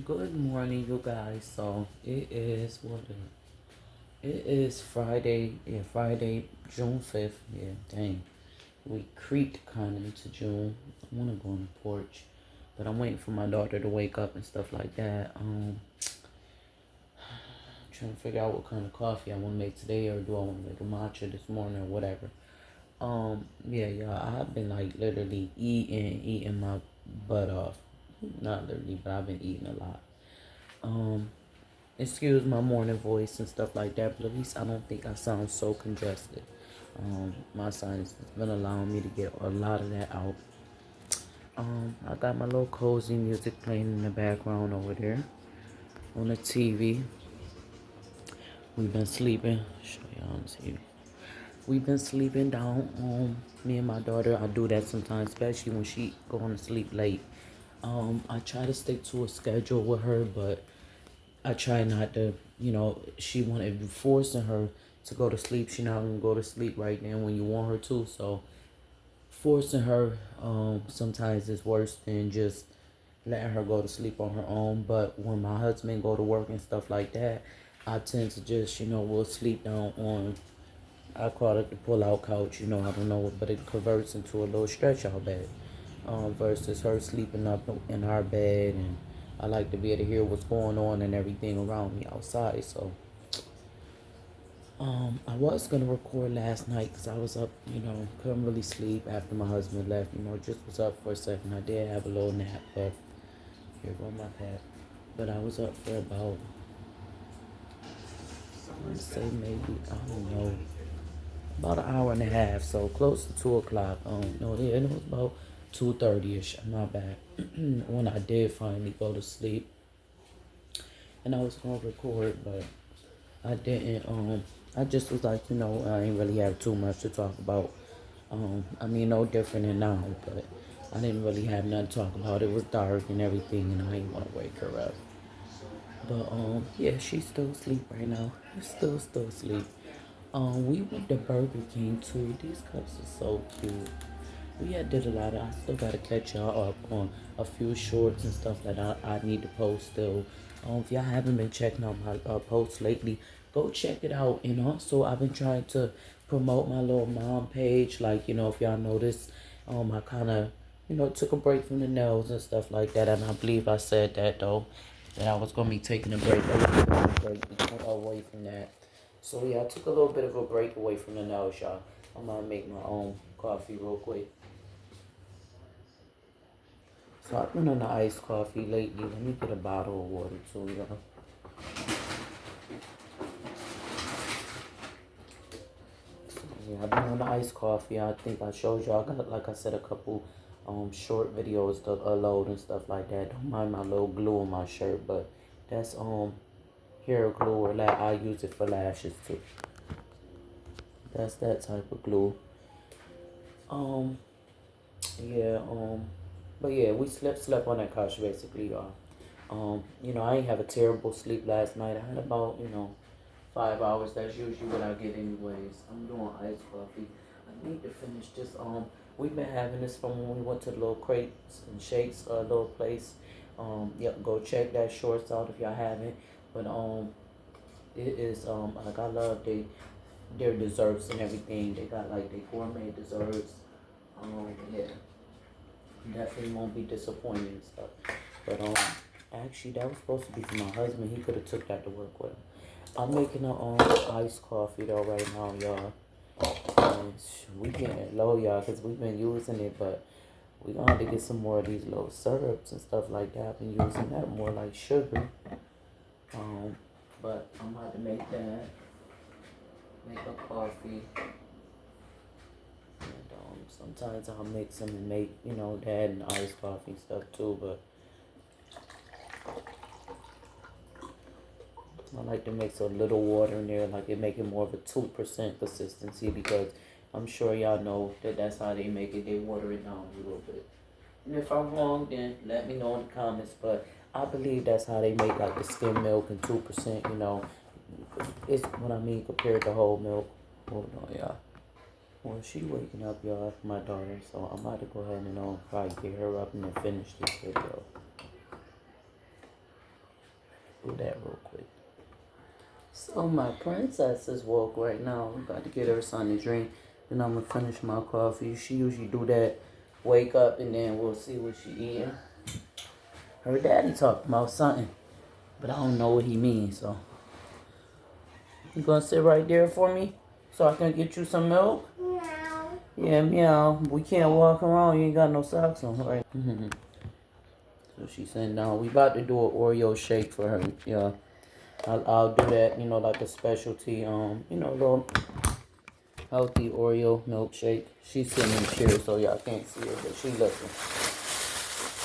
Good morning, you guys. So it is it is Friday. Yeah, Friday, June 5th. Yeah, dang, we creeped kind of into June. I want to go on the porch, but I'm waiting for my daughter to wake up and stuff like that. Trying to figure out what kind of coffee I want to make today, or do I want to make a matcha this morning or whatever. Yeah, y'all. I've been like literally eating my butt off. Not literally, but I've been eating a lot. Um, Excuse my morning voice and stuff like that, but at least I don't think I sound so congested. My sinus has been allowing me to get a lot of that out. I got my little cozy music playing in the background over there on the TV. We've been sleeping. Show y'all on TV. We've been sleeping down. Me and my daughter, I do that sometimes, especially when she going to sleep late. I try to stick to a schedule with her, but I try not to, she wanted forcing her to go to sleep. She not gonna go to sleep right then when you want her to. So forcing her sometimes is worse than just letting her go to sleep on her own. But when my husband go to work and stuff like that, I tend to just, we'll sleep down on, I call it the pull-out couch. I don't know, but it converts into a little stretch-out bed versus her sleeping up in our bed. And I like to be able to hear what's going on and everything around me outside. So I was gonna record last night because I was up, couldn't really sleep after my husband left. Just was up for a second. I did have a little nap, but here go my pad. But I was up for about, let's say maybe, I don't know, about an hour and a half. So close to 2 o'clock. No, yeah, it was about 2:30ish. My bad. When I did finally go to sleep, and I was gonna record, but I didn't. I just was like, I ain't really have too much to talk about. I mean, no different than now, but I didn't really have nothing to talk about. It was dark and everything, and I didn't want to wake her up. But yeah, she's still asleep right now. Still asleep. We went to Burger King too. These cups are so cute. We had did a lot of. I still gotta catch y'all up on a few shorts and stuff that I need to post still. If y'all haven't been checking out my posts lately, go check it out. And also, I've been trying to promote my little mom page. Like, if y'all notice, I kind of, took a break from the nails and stuff like that. And I believe I said that though, that I was gonna be taking a break, away from that. So yeah, I took a little bit of a break away from the nails, y'all. I'm gonna make my own coffee real quick. So I've been on the iced coffee lately. Let me get a bottle of water too, y'all. So yeah, I've been on the iced coffee. I think I showed y'all. I got, like I said, a couple short videos to upload and stuff like that. Don't mind my little glue on my shirt, but that's hair glue, or I use it for lashes too. That's that type of glue. Um yeah, but yeah, we slept on that couch basically, y'all. I ain't have a terrible sleep last night. I had about, 5 hours. That's usually what I get anyways. I'm doing iced coffee. I need to finish this. We've been having this from when we went to the little crepes and shakes little place. Yep, go check that shorts out if y'all haven't. But it is like I love their desserts and everything. They got like they gourmet desserts. Yeah, definitely won't be disappointed and stuff. But actually that was supposed to be for my husband. He could have took that to work with him. I'm making a iced coffee though right now, y'all. And we getting low, y'all, because we've been using it, but we gonna have to get some more of these little syrups and stuff like that. I've been using that more like sugar. But I'm about to make that, make a coffee. And sometimes I'll mix them and make, that and iced coffee and stuff too, but I like to mix a little water in there, like it make it more of a 2% consistency, because I'm sure y'all know that that's how they make it. They water it down a little bit. And if I'm wrong, then let me know in the comments. But I believe that's how they make like the skim milk and 2%. It's what I mean compared to whole milk. Hold on, y'all. Well, she waking up, y'all, my daughter. So I'm about to go ahead and probably get her up and then finish this video. do that real quick. So my princess is woke right now. I'm about to get her something to drink. Then I'm gonna finish my coffee. She usually do that. Wake up and then we'll see what she eating. Her daddy talking about something, but I don't know what he means. So you gonna sit right there for me so I can get you some milk? Meow. Yeah, meow. We can't walk around. You ain't got no socks on, right? So she's sitting down. We about to do an Oreo shake for her. Yeah. I'll do that, you know, like a specialty, you know, little healthy Oreo milkshake. She's sitting in the chair, so y'all can't see her, but she looking.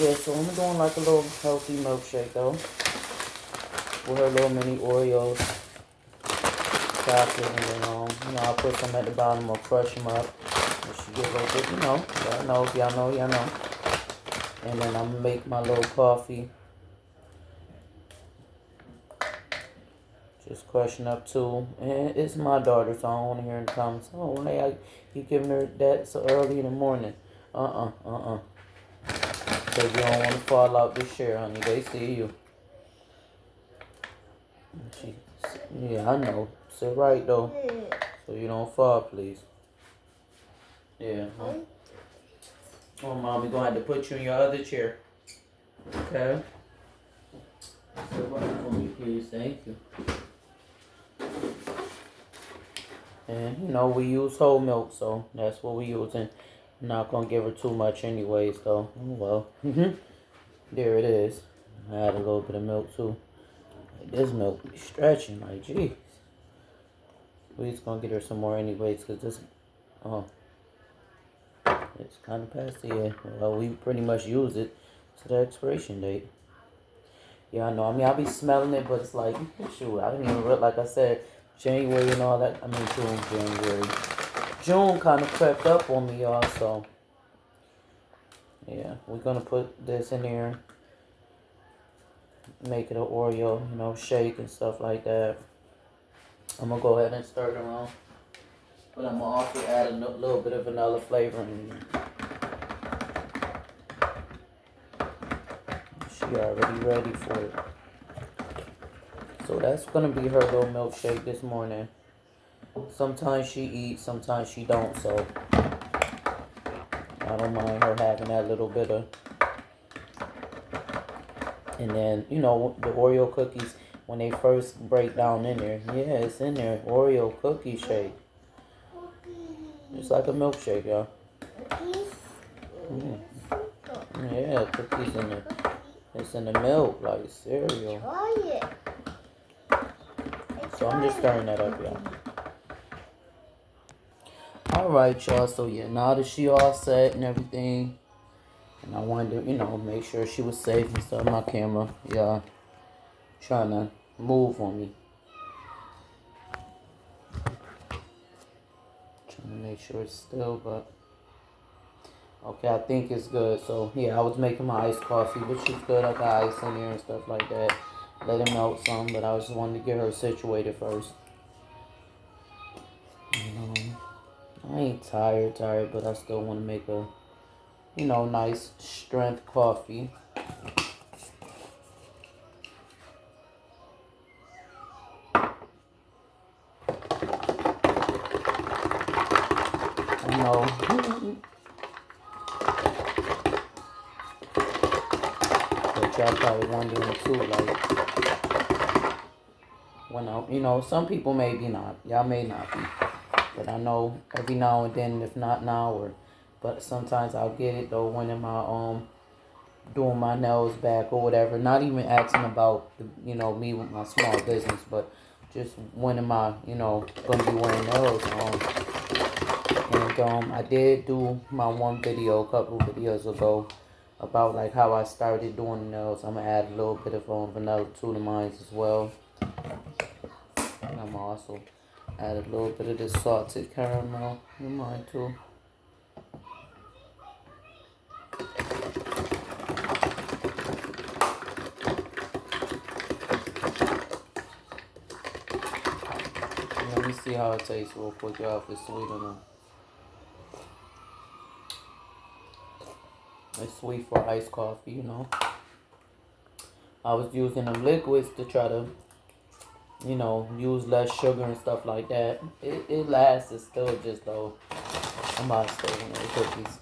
Yeah, so I'm doing like a little healthy milkshake, though. With her little mini Oreos. Chocolate, and then, you know, I'll put some at the bottom. I'll crush them up. And she get a little bit, you know. Y'all know, if y'all know, y'all know. And then I'm going to make my little coffee. Just crushing up too. And it's my daughter, so I don't want to hear in the comments, oh, why I keep giving her that so early in the morning. Because you don't want to fall out this chair, honey. They see you. Yeah, I know. Sit right, though. So you don't fall, please. Yeah, huh? Oh, Mom, we're going to have to put you in your other chair. Okay? Sit right for me, please. Thank you. And, you know, we use whole milk, so that's what we using. I'm not going to give her too much anyways, though. Oh, well. There it is. I add a little bit of milk, too. Like, this milk be stretching. Like, geez. We're just going to get her some more anyways, because this... Oh. It's kind of past the year. Well, we pretty much use it to the expiration date. Yeah, I know. I mean, I'll be smelling it, but it's like, shoot, I didn't even realize, like I said, January and all that. I mean, January. June kind of crept up on me, y'all, so. Yeah, we're going to put this in here. Make it an Oreo, you know, shake and stuff like that. I'm going to go ahead and stir it around. But I'm going to also add a little bit of vanilla flavor in here. She already ready for it. So that's going to be her little milkshake this morning. Sometimes she eats, sometimes she don't, so I don't mind her having that little bit of. And then, you know, the Oreo cookies, when they first break down in there, yeah, it's in there, Oreo cookie shake. It's like a milkshake, y'all. Yeah, cookies in there. It's in the milk, like cereal. So I'm just stirring that up, y'all. Alright, y'all. So, yeah, now that she all set and everything, and I wanted to, you know, make sure she was safe and stuff. My camera, y'all, trying to move on me. Trying to make sure it's still, but... Okay, I think it's good. So, yeah, I was making my iced coffee, which is good. I got ice in there and stuff like that. Let it melt some, but I just wanted to get her situated first. I ain't tired, but I still want to make a, you know, nice strength coffee. I know. But y'all probably wondering too, like, when I, you know, some people maybe not. Y'all may not be. But I know every now and then, if not now, but sometimes I'll get it though when I'm doing my nails back or whatever. Not even asking about you know, me with my small business, but just when am I, you know, gonna be wearing nails. And I did do my one video a couple videos ago about like how I started doing nails. I'm gonna add a little bit of vanilla to the mine as well. And I'm also add a little bit of this salted caramel in mine too. Let me see how it tastes real quick, y'all, if it's sweet or not. It's sweet for iced coffee, you know. I was using them liquids to try to, you know, use less sugar and stuff like that. It lasts. It's still just though. I'm about to stay in the cookies.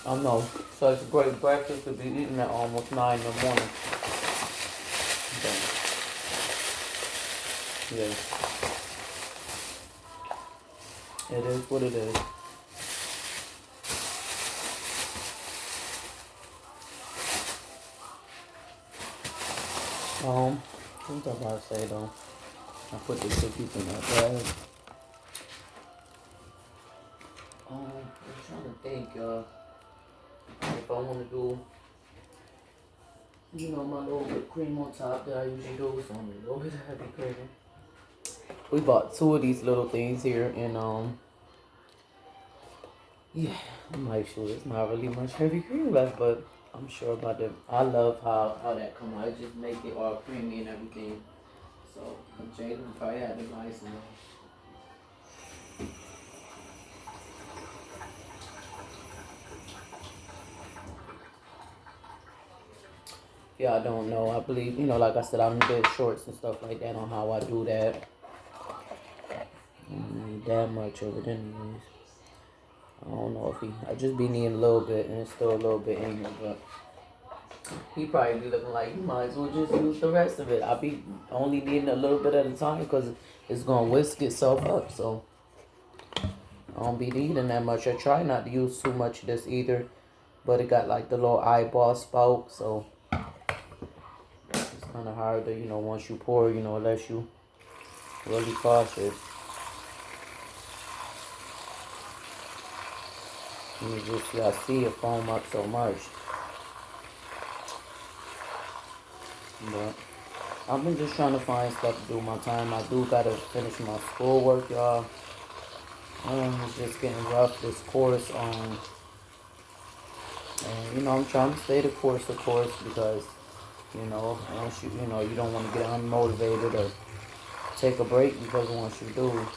I know. So it's a great breakfast to be eating at almost 9 in the morning. Okay. Yeah. It is what it is. What was I about to say though? I put the cookies in that bag. I'm trying to think, if I want to do, you know, my little bit of cream on top that I usually do, so I'm a little bit of heavy cream. We bought 2 of these little things here, and yeah, I'm like, sure, it's not really much heavy cream left, but I'm sure about it. I love how that come out. It just make it all creamy and everything. So Jada will probably have to buy some. Yeah, I don't know. I believe, you know, like I said, I did shorts and stuff like that on how I do that. I don't need that much of it anyways. I don't know if I just be needing a little bit, and it's still a little bit in here, but he probably be looking like, you might as well just use the rest of it. I be only needing a little bit at a time because it's going to whisk itself up, so I don't be needing that much. I try not to use too much of this either, but it got like the little eyeball spout, so it's kind of hard to, you know, once you pour, you know, unless you really cautious. You just, y'all see it foam up so much. But I've been just trying to find stuff to do my time. I do gotta finish my schoolwork, y'all. It's just getting rough this course. And you know, I'm trying to stay the course, of course, because you know, once you know, you don't want to get unmotivated or take a break, because once you do,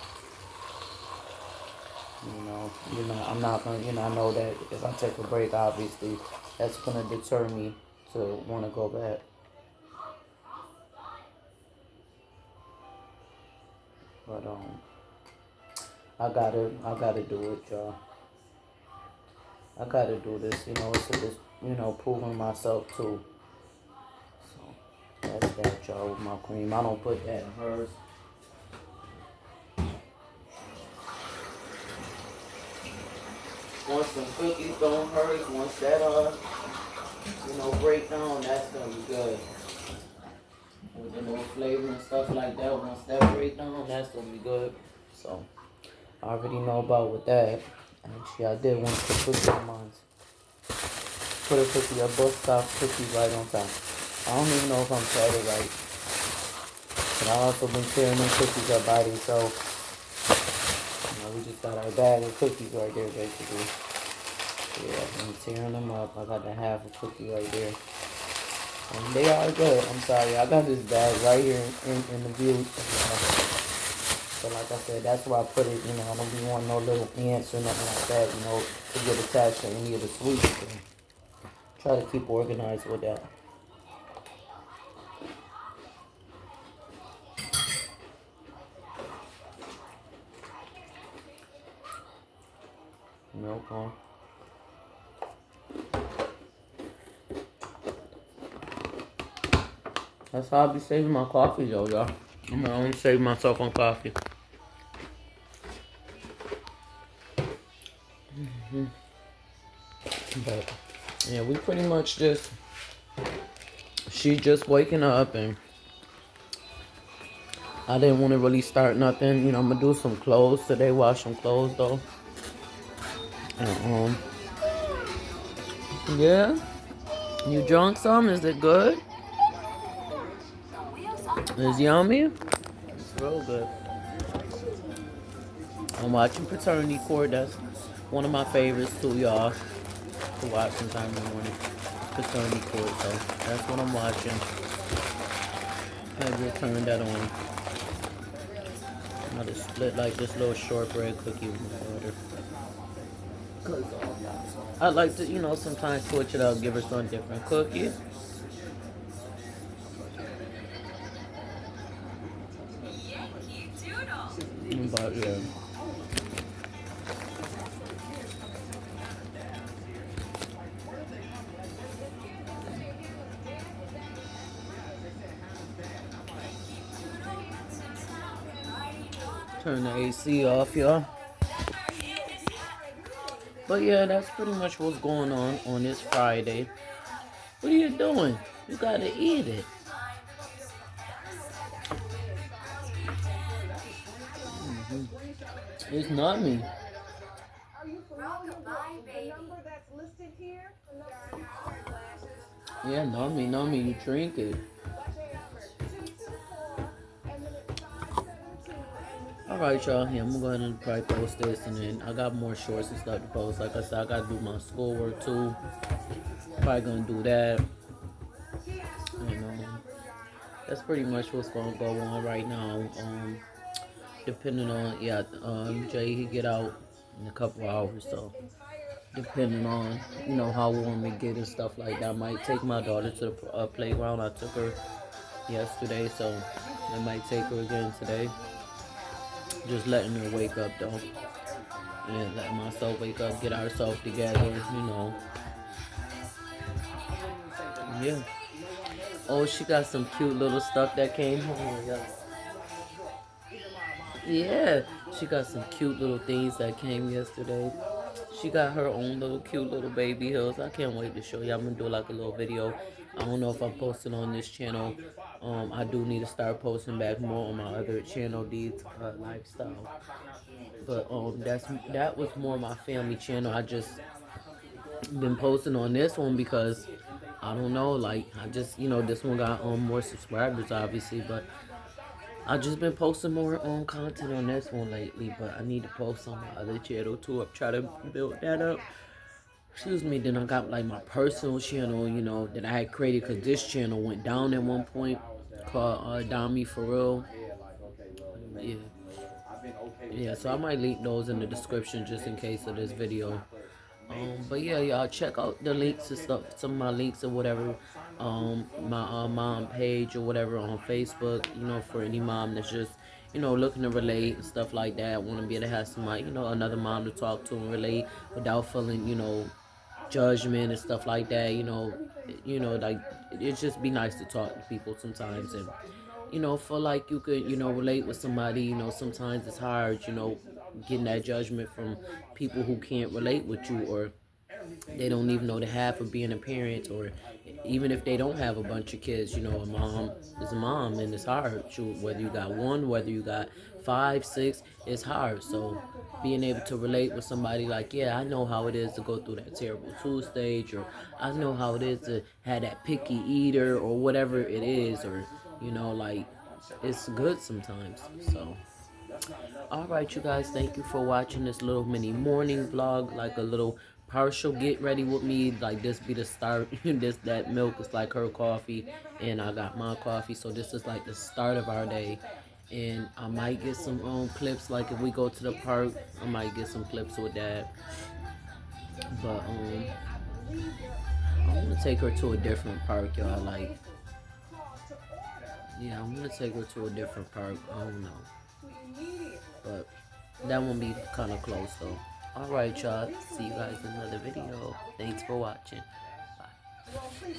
you know, I'm not gonna, you know, I know that if I take a break, obviously, that's gonna deter me to want to go back. But I gotta do it, y'all. I gotta do this, you know, it's just, you know, proving myself too. So that's that, y'all, with my cream. I don't put that in hers. Once some cookies go in hers, once that you know, break down, that's gonna be good. With the little flavor and stuff like that, once that break down, that's gonna be good. So I already know about with that. Actually, I did want to put cookie on mine. Put a cookie, a bust off cookie right on top. I don't even know if I'm saying it right. But I also been tearing them cookies up by themselves. You know, we just got our bag of cookies right there, basically. Yeah, I'm tearing them up. I got the half a cookie right there. And they are good. I'm sorry. I got this bag right here in the view. So like I said, that's why I put it, you know, I don't be wanting no little ants or nothing like that, you know, to get attached to any of the sweets. So try to keep organized with that. Milk on. That's how I be saving my coffee though, y'all. I'm gonna only save myself on coffee. But yeah, we pretty much just, she just waking up, and I didn't want to really start nothing. You know, I'm gonna do some clothes today, wash some clothes though. And, yeah, you drunk some? Is it good? It's yummy. It's real good. I'm watching Paternity Court. That's one of my favorites too, y'all, to watch sometime in the morning. Paternity Court, so that's what I'm watching. I just turned that on. I just split like this little shortbread cookie with my butter. I like to, sometimes switch it up, give her some different cookies. But yeah. Turn the AC off, y'all. But yeah, that's pretty much what's going on this Friday. What are you doing? You gotta eat it. It's not me. Yeah, not me. You drink it. Alright, y'all. Yeah, I'm gonna go ahead and probably post this, and then I got more shorts and stuff to post. Like I said, I gotta do my schoolwork too. Probably gonna do that. That's pretty much what's gonna go on right now. Depending on Jay, he get out in a couple hours, so depending on how warm it get and stuff like that, I might take my daughter to the playground. I took her yesterday, so I might take her again today. Just letting her wake up though, and letting myself wake up, get ourselves together, Yeah. Oh, she got some cute little stuff that came home. Yeah, she got some cute little things that came yesterday. She got her own little cute little baby hills. I can't wait to show you. I'm gonna do like a little video. I don't know if I'm posting on this channel. I do need to start posting back more on my other channel, DeesLifeStyle. But that was more my family channel. I just been posting on this one because I don't know, like I just this one got more subscribers obviously, but I just been posting more content on this one lately, but I need to post on my other channel too. I'm trying to build that up. Excuse me. Then I got like my personal channel, that I had created because this channel went down at one point, called Dommy for real. Yeah. Yeah, so I might link those in the description just in case of this video. But yeah, y'all check out the links and stuff, some of my links or whatever, my mom page or whatever on Facebook, for any mom that's just, looking to relate and stuff like that. Want to be able to have somebody, another mom to talk to and relate without feeling, judgment and stuff like that, like it just be nice to talk to people sometimes and, feel like you could, relate with somebody, sometimes it's hard, getting that judgment from people who can't relate with you, or they don't even know the half of being a parent, or even if they don't have a bunch of kids, a mom is a mom and it's hard. Whether you got one, whether you got 5, 6, it's hard. So being able to relate with somebody like, yeah, I know how it is to go through that terrible 2 stage, or I know how it is to have that picky eater or whatever it is, or like it's good sometimes. So alright, you guys, thank you for watching this little mini morning vlog, like a little partial get ready with me. Like this be the start. That milk is like her coffee and I got my coffee, so this is like the start of our day. And I might get some clips, like if we go to the park, I might get some clips with that. But I'm gonna take her to a different park, y'all. Like, yeah, I'm gonna take her to a different park. I don't know, but that won't be kind of close though. Alright, y'all, see you guys in another video. Thanks for watching. Bye.